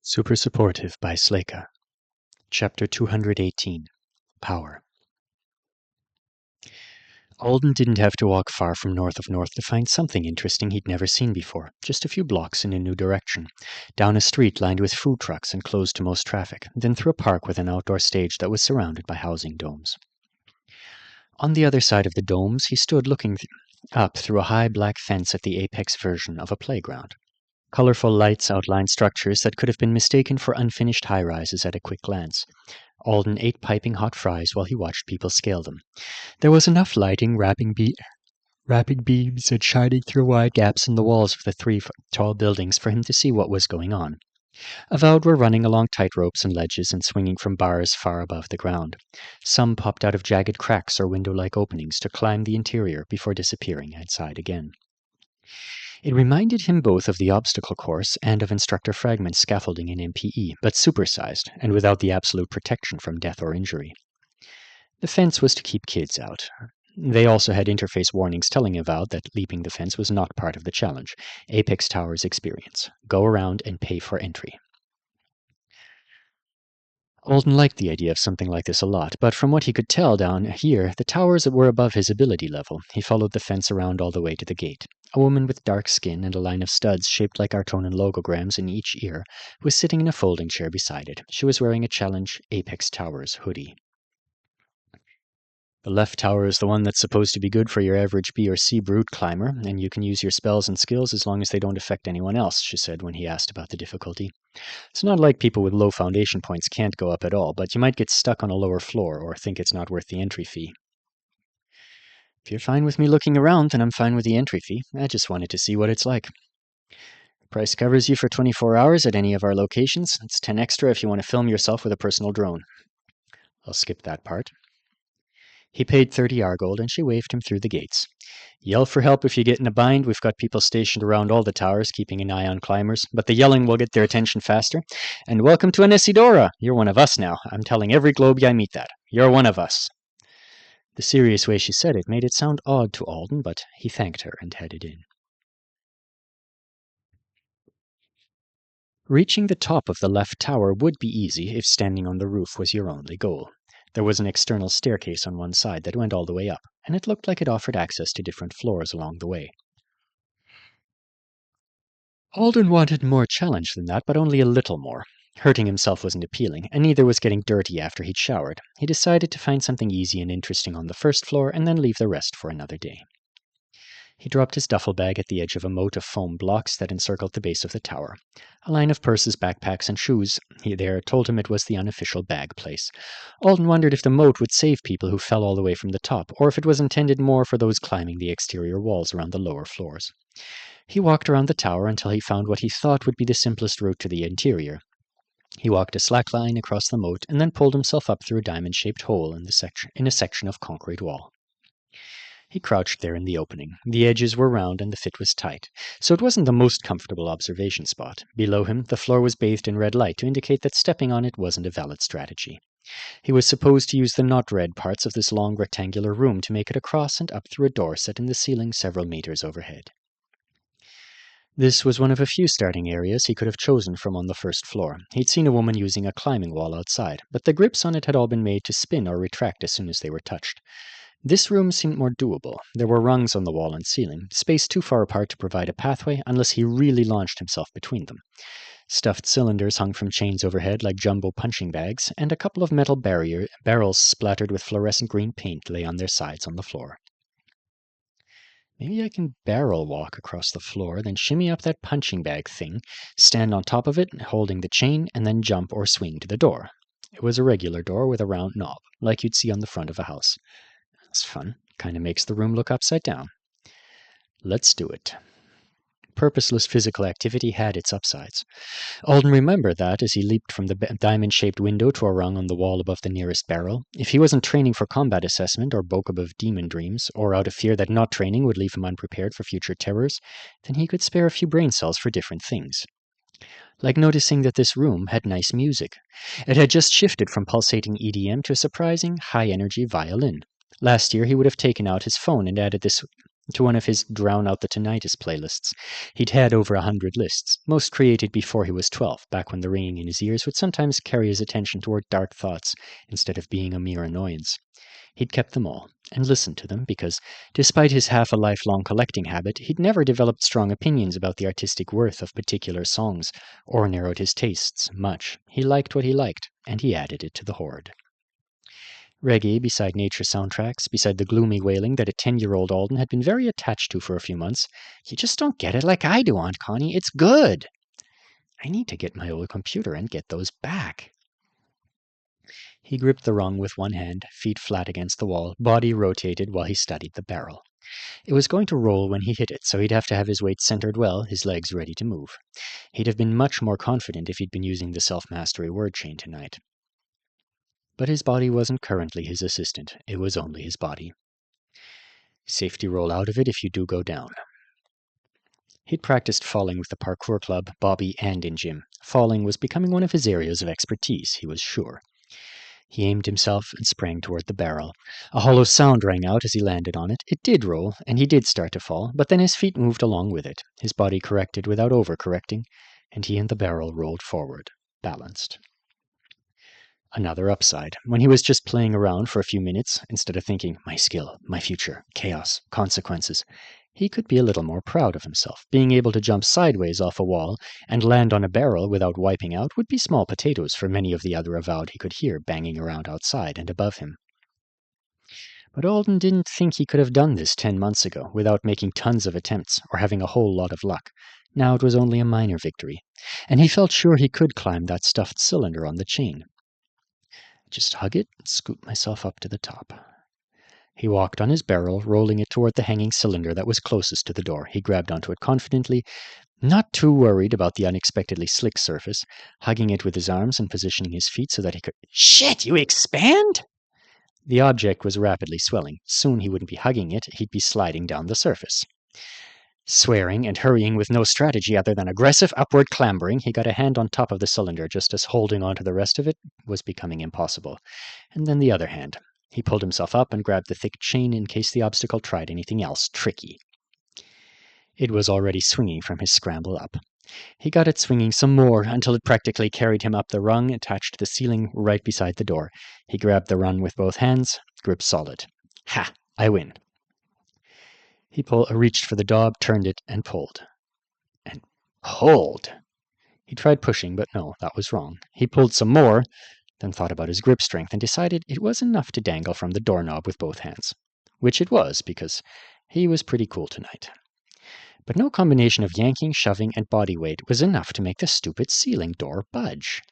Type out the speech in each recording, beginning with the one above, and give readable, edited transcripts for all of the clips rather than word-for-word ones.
Super Supportive by Sleyca. Chapter 218. Power. Alden didn't have to walk far from north of North to find something interesting he'd never seen before, just a few blocks in a new direction, down a street lined with food trucks and closed to most traffic, then through a park with an outdoor stage that was surrounded by housing domes. On the other side of the domes, he stood looking up through a high black fence at the apex version of a playground. Colorful lights outlined structures that could have been mistaken for unfinished high-rises at a quick glance. Alden ate piping hot fries while he watched people scale them. There was enough lighting, wrapping beams and shining through wide gaps in the walls of the three tall buildings for him to see what was going on. Avowed were running along tight ropes and ledges and swinging from bars far above the ground. Some popped out of jagged cracks or window-like openings to climb the interior before disappearing outside again. It reminded him both of the obstacle course and of instructor fragment scaffolding in MPE, but supersized, and without the absolute protection from death or injury. The fence was to keep kids out. They also had interface warnings telling Avowed that leaping the fence was not part of the challenge. Apex Tower's experience. Go around and pay for entry. Alden liked the idea of something like this a lot, but from what he could tell down here, the towers were above his ability level. He followed the fence around all the way to the gate. A woman with dark skin and a line of studs shaped like Artonan logograms in each ear was sitting in a folding chair beside it. She was wearing a Challenge Apex Towers hoodie. The left tower is the one that's supposed to be good for your average B or C brute climber, and you can use your spells and skills as long as they don't affect anyone else, she said when he asked about the difficulty. It's not like people with low foundation points can't go up at all, but you might get stuck on a lower floor or think it's not worth the entry fee. If you're fine with me looking around, then I'm fine with the entry fee. I just wanted to see what it's like. The price covers you for 24 hours at any of our locations. It's 10 extra if you want to film yourself with a personal drone. I'll skip that part. He paid 30 Argold, and she waved him through the gates. Yell for help if you get in a bind. We've got people stationed around all the towers, keeping an eye on climbers, but the yelling will get their attention faster. And welcome to Anesidora! You're one of us now. I'm telling every Globe I meet that. You're one of us. The serious way she said it made it sound odd to Alden, but he thanked her and headed in. Reaching the top of the left tower would be easy if standing on the roof was your only goal. There was an external staircase on one side that went all the way up, and it looked like it offered access to different floors along the way. Alden wanted more challenge than that, but only a little more. Hurting himself wasn't appealing, and neither was getting dirty after he'd showered. He decided to find something easy and interesting on the first floor and then leave the rest for another day. He dropped his duffel bag at the edge of a moat of foam blocks that encircled the base of the tower. A line of purses, backpacks, and shoes there told him it was the unofficial bag place. Alden wondered if the moat would save people who fell all the way from the top, or if it was intended more for those climbing the exterior walls around the lower floors. He walked around the tower until he found what he thought would be the simplest route to the interior. He walked a slack line across the moat and then pulled himself up through a diamond-shaped hole in a section of concrete wall. He crouched there in the opening. The edges were round and the fit was tight, so it wasn't the most comfortable observation spot. Below him, the floor was bathed in red light to indicate that stepping on it wasn't a valid strategy. He was supposed to use the not red parts of this long rectangular room to make it across and up through a door set in the ceiling several meters overhead. This was one of a few starting areas he could have chosen from on the first floor. He'd seen a woman using a climbing wall outside, but the grips on it had all been made to spin or retract as soon as they were touched. This room seemed more doable. There were rungs on the wall and ceiling, spaced too far apart to provide a pathway unless he really launched himself between them. Stuffed cylinders hung from chains overhead like jumbo punching bags, and a couple of metal barrels splattered with fluorescent green paint lay on their sides on the floor. Maybe I can barrel walk across the floor, then shimmy up that punching bag thing, stand on top of it, holding the chain, and then jump or swing to the door. It was a regular door with a round knob, like you'd see on the front of a house. That's fun. Kind of makes the room look upside down. Let's do it. Purposeless physical activity had its upsides. Alden remembered that as he leaped from the diamond-shaped window to a rung on the wall above the nearest barrel. If he wasn't training for combat assessment or woke above demon dreams, or out of fear that not training would leave him unprepared for future terrors, then he could spare a few brain cells for different things. Like noticing that this room had nice music. It had just shifted from pulsating EDM to a surprising, high-energy violin. Last year, he would have taken out his phone and added this to one of his Drown Out the Tinnitus playlists. He'd had over 100 lists, most created before he was 12, back when the ringing in his ears would sometimes carry his attention toward dark thoughts instead of being a mere annoyance. He'd kept them all, and listened to them, because, despite his half-a-lifelong collecting habit, he'd never developed strong opinions about the artistic worth of particular songs, or narrowed his tastes much. He liked what he liked, and he added it to the hoard. Reggae beside nature soundtracks, beside the gloomy wailing that a 10-year-old Alden had been very attached to for a few months. You just don't get it like I do, Aunt Connie. It's good. I need to get my old computer and get those back. He gripped the rung with one hand, feet flat against the wall, body rotated while he studied the barrel. It was going to roll when he hit it, so he'd have to have his weight centered well, his legs ready to move. He'd have been much more confident if he'd been using the self-mastery word chain tonight. But his body wasn't currently his assistant. It was only his body. Safety roll out of it if you do go down. He'd practiced falling with the parkour club, Bobby, and in gym. Falling was becoming one of his areas of expertise, he was sure. He aimed himself and sprang toward the barrel. A hollow sound rang out as he landed on it. It did roll, and he did start to fall, but then his feet moved along with it. His body corrected without overcorrecting, and he and the barrel rolled forward, balanced. Another upside. When he was just playing around for a few minutes, instead of thinking, my skill, my future, chaos, consequences, he could be a little more proud of himself. Being able to jump sideways off a wall and land on a barrel without wiping out would be small potatoes for many of the other avowed he could hear banging around outside and above him. But Alden didn't think he could have done this 10 months ago without making tons of attempts or having a whole lot of luck. Now it was only a minor victory, and he felt sure he could climb that stuffed cylinder on the chain. Just hug it and scoop myself up to the top. He walked on his barrel, rolling it toward the hanging cylinder that was closest to the door. He grabbed onto it confidently, not too worried about the unexpectedly slick surface, hugging it with his arms and positioning his feet so that he could... Shit, you expand? The object was rapidly swelling. Soon he wouldn't be hugging it, he'd be sliding down the surface. Swearing and hurrying with no strategy other than aggressive upward clambering, he got a hand on top of the cylinder just as holding on to the rest of it was becoming impossible. And then the other hand. He pulled himself up and grabbed the thick chain in case the obstacle tried anything else tricky. It was already swinging from his scramble up. He got it swinging some more until it practically carried him up the rung attached to the ceiling right beside the door. He grabbed the rung with both hands, grip solid. Ha! I win. He reached for the knob, turned it, and pulled. And pulled! He tried pushing, but no, that was wrong. He pulled some more, then thought about his grip strength and decided it was enough to dangle from the doorknob with both hands. Which it was, because he was pretty cool tonight. But no combination of yanking, shoving, and body weight was enough to make the stupid ceiling door budge.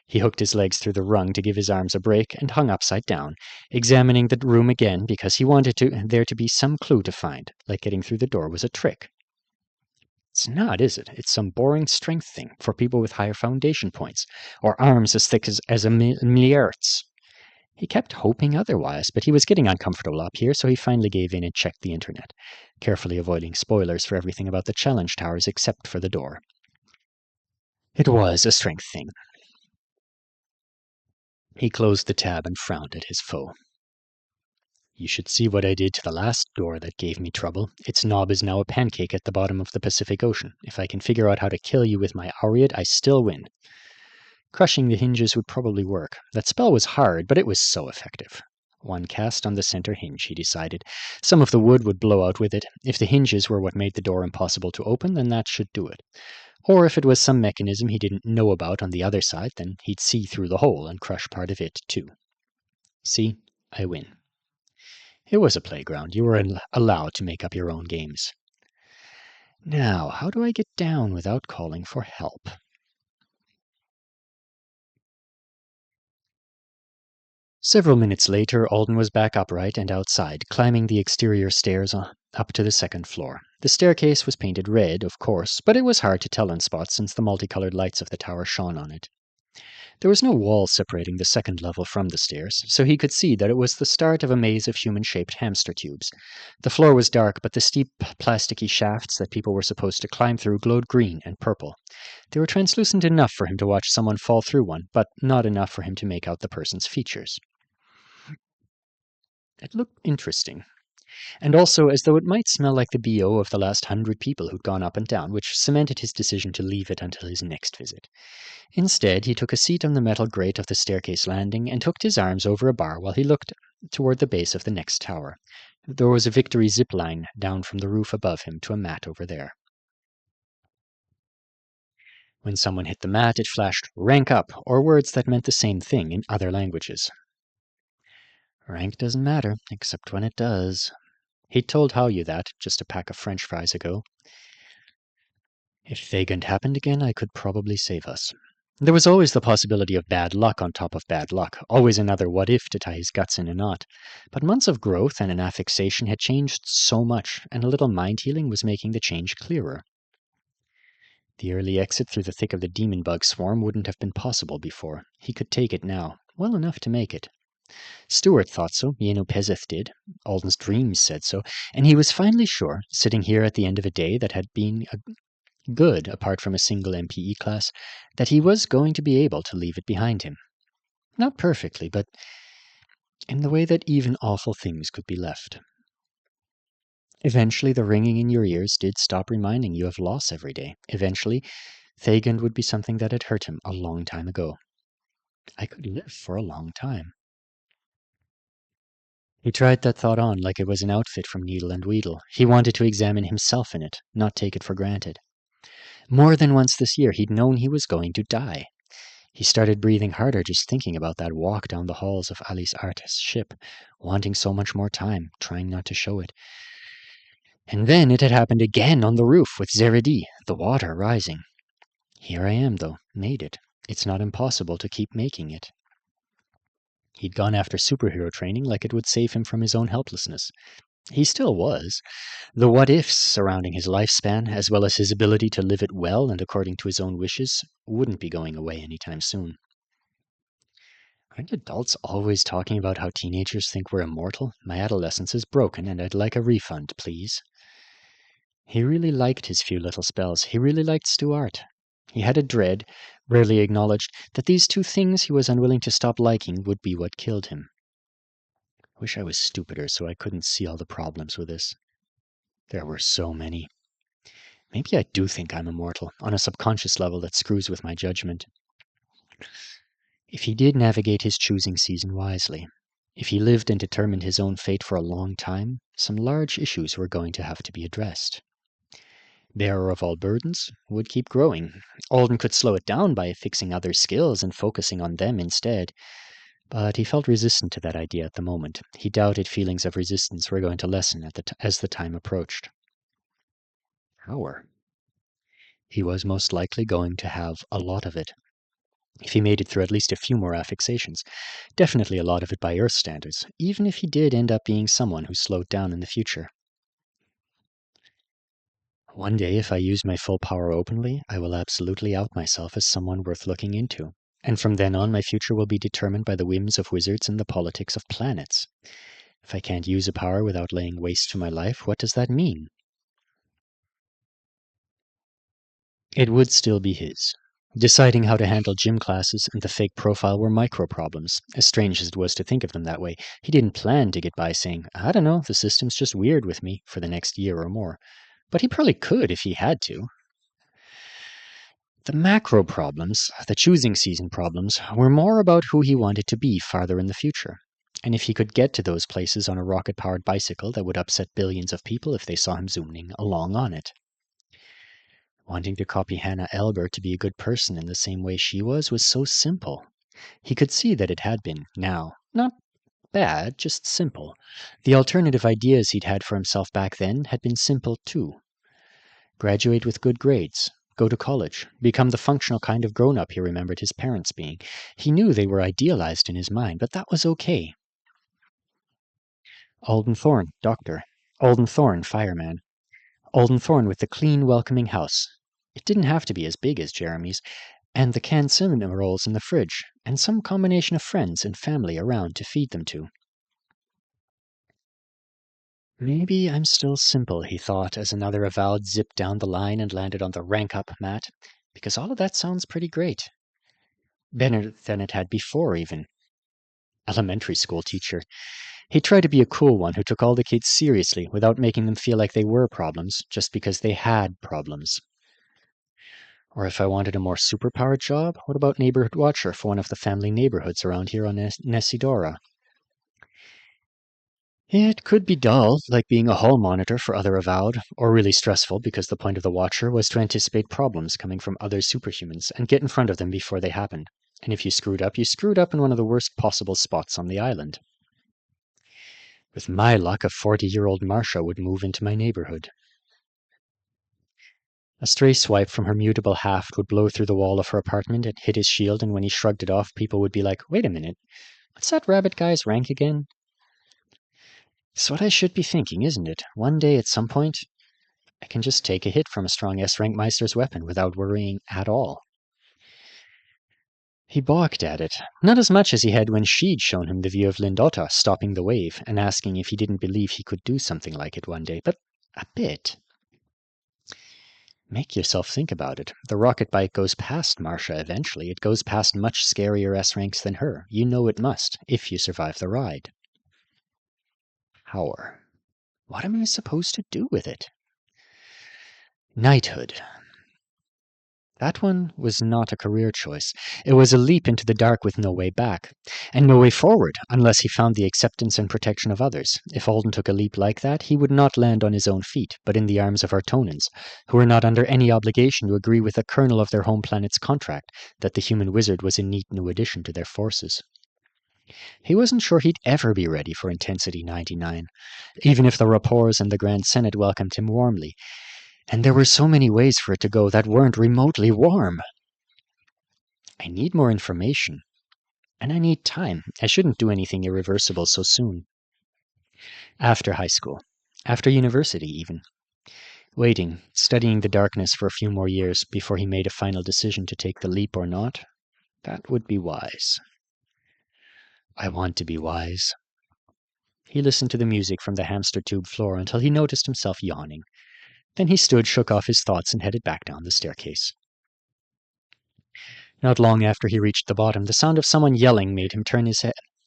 He hooked his legs through the rung to give his arms a break and hung upside down, examining the room again because he wanted there to be some clue to find, like getting through the door was a trick. It's not, is it? It's some boring strength thing for people with higher foundation points, or arms as thick as a milliards. He kept hoping otherwise, but he was getting uncomfortable up here, so he finally gave in and checked the internet, carefully avoiding spoilers for everything about the challenge towers except for the door. It was a strength thing. He closed the tab and frowned at his foe. You should see what I did to the last door that gave me trouble. Its knob is now a pancake at the bottom of the Pacific Ocean. If I can figure out how to kill you with my Aureate, I still win. Crushing the hinges would probably work. That spell was hard, but it was so effective. One cast on the center hinge, he decided. Some of the wood would blow out with it. If the hinges were what made the door impossible to open, then that should do it. Or if it was some mechanism he didn't know about on the other side, then he'd see through the hole and crush part of it, too. See, I win. It was a playground. You were allowed to make up your own games. Now, how do I get down without calling for help? Several minutes later, Alden was back upright and outside, climbing the exterior stairs up to the second floor. The staircase was painted red, of course, but it was hard to tell in spots since the multicolored lights of the tower shone on it. There was no wall separating the second level from the stairs, so he could see that it was the start of a maze of human-shaped hamster tubes. The floor was dark, but the steep, plasticky shafts that people were supposed to climb through glowed green and purple. They were translucent enough for him to watch someone fall through one, but not enough for him to make out the person's features. It looked interesting. and also as though it might smell like the BO of the last 100 people who'd gone up and down, which cemented his decision to leave it until his next visit. Instead, he took a seat on the metal grate of the staircase landing and hooked his arms over a bar while he looked toward the base of the next tower. There was a victory zip line down from the roof above him to a mat over there. When someone hit the mat, it flashed "rank up," or words that meant the same thing in other languages. Rank doesn't matter, except when it does. He'd told Hao-Yu that just a pack of French fries ago. If Fagant happened again, I could probably save us. There was always the possibility of bad luck on top of bad luck, always another what if to tie his guts in a knot. But months of growth and an affixation had changed so much, and a little mind healing was making the change clearer. The early exit through the thick of the demon bug swarm wouldn't have been possible before. He could take it now, well enough to make it. Stuart thought so, Yeno Pezeth did, Alden's dreams said so, and he was finally sure, sitting here at the end of a day that had been good apart from a single MPE class, that he was going to be able to leave it behind him. Not perfectly, but in the way that even awful things could be left. Eventually, the ringing in your ears did stop reminding you of loss every day. Eventually, Fagin would be something that had hurt him a long time ago. I could live for a long time. He tried that thought on like it was an outfit from Needle and Wheedle. He wanted to examine himself in it, not take it for granted. More than once this year, he'd known he was going to die. He started breathing harder just thinking about that walk down the halls of Alice Artis' ship, wanting so much more time, trying not to show it. And then it had happened again on the roof with Zeridi, the water rising. Here I am, though, made it. It's not impossible to keep making it. He'd gone after superhero training like it would save him from his own helplessness. He still was. The what-ifs surrounding his lifespan, as well as his ability to live it well and according to his own wishes, wouldn't be going away anytime soon. Aren't adults always talking about how teenagers think we're immortal? My adolescence is broken, and I'd like a refund, please. He really liked his few little spells. He really liked Stuart. He had a dread, rarely acknowledged, that these two things he was unwilling to stop liking would be what killed him. Wish I was stupider so I couldn't see all the problems with this. There were so many. Maybe I do think I'm immortal, on a subconscious level that screws with my judgment. If he did navigate his choosing season wisely, if he lived and determined his own fate for a long time, some large issues were going to have to be addressed. Bearer of all burdens would keep growing. Alden could slow it down by fixing other skills and focusing on them instead. But he felt resistant to that idea at the moment. He doubted feelings of resistance were going to lessen as the time approached. Power. He was most likely going to have a lot of it. If he made it through at least a few more affixations. Definitely a lot of it by Earth standards, even if he did end up being someone who slowed down in the future. One day, if I use my full power openly, I will absolutely out myself as someone worth looking into. And from then on, my future will be determined by the whims of wizards and the politics of planets. If I can't use a power without laying waste to my life, what does that mean? It would still be his. Deciding how to handle gym classes and the fake profile were micro problems, as strange as it was to think of them that way. He didn't plan to get by saying, I don't know, the system's just weird with me, for the next year or more. But he probably could if he had to. The macro problems, the choosing season problems, were more about who he wanted to be farther in the future. And if he could get to those places on a rocket-powered bicycle that would upset billions of people if they saw him zooming along on it. Wanting to copy Hannah Elber to be a good person in the same way she was so simple. He could see that it had been, now. Not bad, just simple. The alternative ideas he'd had for himself back then had been simple too. Graduate with good grades. Go to college. Become the functional kind of grown-up he remembered his parents being. He knew they were idealized in his mind, but that was okay. Alden Thorne, doctor. Alden Thorne, fireman. Alden Thorne with the clean, welcoming house. It didn't have to be as big as Jeremy's, and the canned cinnamon rolls in the fridge, and some combination of friends and family around to feed them to. Maybe I'm still simple, he thought, as another avowed zipped down the line and landed on the rank-up mat, because all of that sounds pretty great. Better than it had before, even. Elementary school teacher. He'd try to be a cool one who took all the kids seriously without making them feel like they were problems just because they had problems. Or if I wanted a more superpowered job, what about neighborhood watcher for one of the family neighborhoods around here on Nessidora? It could be dull, like being a hall monitor for other avowed, or really stressful because the point of the watcher was to anticipate problems coming from other superhumans and get in front of them before they happened. And if you screwed up in one of the worst possible spots on the island. With my luck, a 40-year-old Marcia would move into my neighborhood. A stray swipe from her mutable haft would blow through the wall of her apartment and hit his shield, and when he shrugged it off, people would be like, "Wait a minute, what's that rabbit guy's rank again?" It's what I should be thinking, isn't it? One day, at some point, I can just take a hit from a strong S-rank Meister's weapon without worrying at all. He balked at it, not as much as he had when she'd shown him the view of Lindota stopping the wave and asking if he didn't believe he could do something like it one day, but a bit. Make yourself think about it. The rocket bike goes past Marcia eventually. It goes past much scarier S-ranks than her. You know it must, if you survive the ride. Power. What am I supposed to do with it? Knighthood. That one was not a career choice. It was a leap into the dark with no way back, and no way forward, unless he found the acceptance and protection of others. If Alden took a leap like that, he would not land on his own feet, but in the arms of Artonans, who were not under any obligation to agree with the colonel of their home planet's contract that the human wizard was a neat new addition to their forces. He wasn't sure he'd ever be ready for Intensity 99, even if the rapports and the Grand Senate welcomed him warmly. And there were so many ways for it to go that weren't remotely warm. I need more information. And I need time. I shouldn't do anything irreversible so soon. After high school. After university, even. Waiting, studying the darkness for a few more years before he made a final decision to take the leap or not. That would be wise. I want to be wise. He listened to the music from the hamster tube floor until he noticed himself yawning. Then he stood, shook off his thoughts, and headed back down the staircase. Not long after he reached the bottom, the sound of someone yelling made him turn his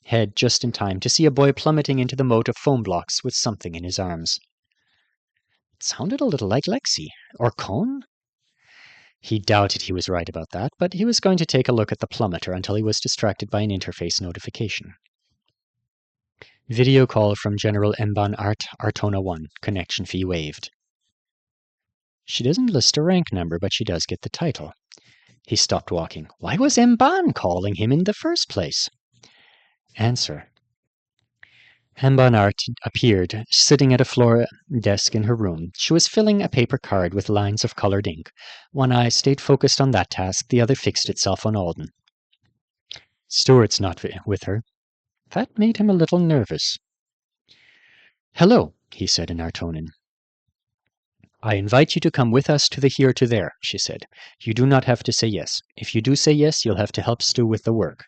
head just in time to see a boy plummeting into the moat of foam blocks with something in his arms. It sounded a little like Lexi. Or Cone? He doubted he was right about that, but he was going to take a look at the plummeter until he was distracted by an interface notification. Video call from General Mban Art, Artona 1. Connection fee waived. She doesn't list a rank number, but she does get the title. He stopped walking. Why was Mban calling him in the first place? Answer. Mban Art appeared, sitting at a floor desk in her room. She was filling a paper card with lines of colored ink. One eye stayed focused on that task, the other fixed itself on Alden. Stuart's not with her. That made him a little nervous. Hello, he said in Artonan. I invite you to come with us to the here to there, she said. You do not have to say yes. If you do say yes, you'll have to help Stu with the work.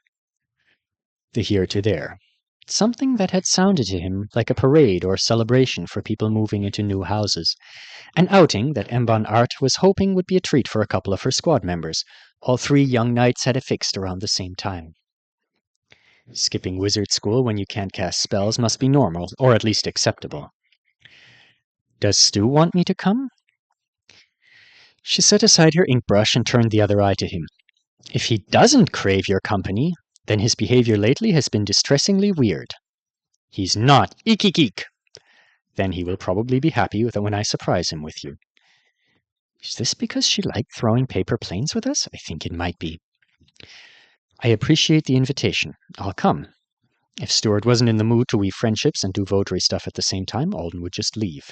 The here to there. Something that had sounded to him like a parade or celebration for people moving into new houses. An outing that Mban Art was hoping would be a treat for a couple of her squad members. All 3 young knights had affixed around the same time. Skipping wizard school when you can't cast spells must be normal, or at least acceptable. Does Stu want me to come? She set aside her ink brush and turned the other eye to him. If he doesn't crave your company, then his behavior lately has been distressingly weird. He's not. Eek, eek, eek. Then he will probably be happy when I surprise him with you. Is this because she liked throwing paper planes with us? I think it might be. I appreciate the invitation. I'll come. If Stuart wasn't in the mood to weave friendships and do votary stuff at the same time, Alden would just leave.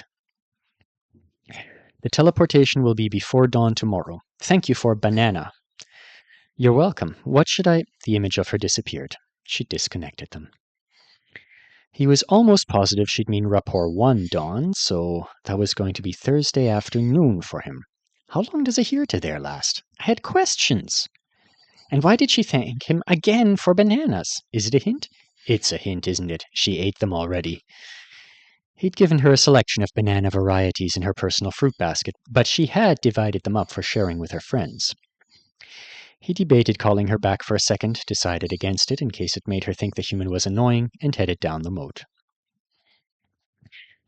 The teleportation will be before dawn tomorrow. Thank you for banana. You're welcome. What should I... The image of her disappeared. She disconnected them. He was almost positive she'd mean rapport 1 dawn, so that was going to be Thursday afternoon for him. How long does a here to there last? I had questions. And why did she thank him again for bananas? Is it a hint? It's a hint, isn't it? She ate them already. He'd given her a selection of banana varieties in her personal fruit basket, but she had divided them up for sharing with her friends. He debated calling her back for a second, decided against it in case it made her think the human was annoying, and headed down the moat.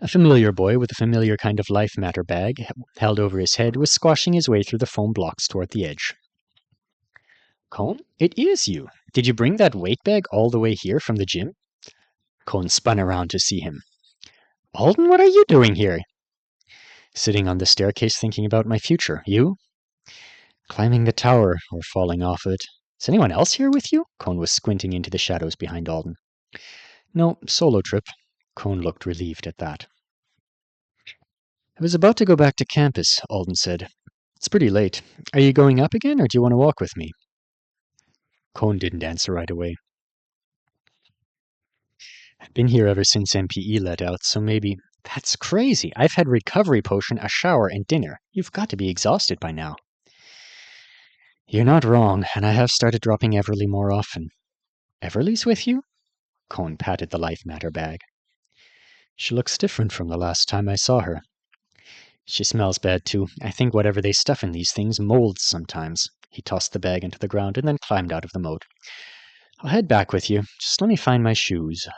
A familiar boy with a familiar kind of life matter bag held over his head was squashing his way through the foam blocks toward the edge. Cone, it is you. Did you bring that weight bag all the way here from the gym? Cone spun around to see him. Alden, what are you doing here? Sitting on the staircase thinking about my future. You? Climbing the tower, or falling off it. Is anyone else here with you? Cone was squinting into the shadows behind Alden. No, solo trip. Cone looked relieved at that. I was about to go back to campus, Alden said. It's pretty late. Are you going up again, or do you want to walk with me? Cone didn't answer right away. I've been here ever since MPE let out, so maybe... That's crazy. I've had recovery potion, a shower, and dinner. You've got to be exhausted by now. You're not wrong, and I have started dropping Everly more often. Everly's with you? Cone patted the life matter bag. She looks different from the last time I saw her. She smells bad, too. I think whatever they stuff in these things molds sometimes. He tossed the bag into the ground and then climbed out of the moat. I'll head back with you. Just let me find my shoes.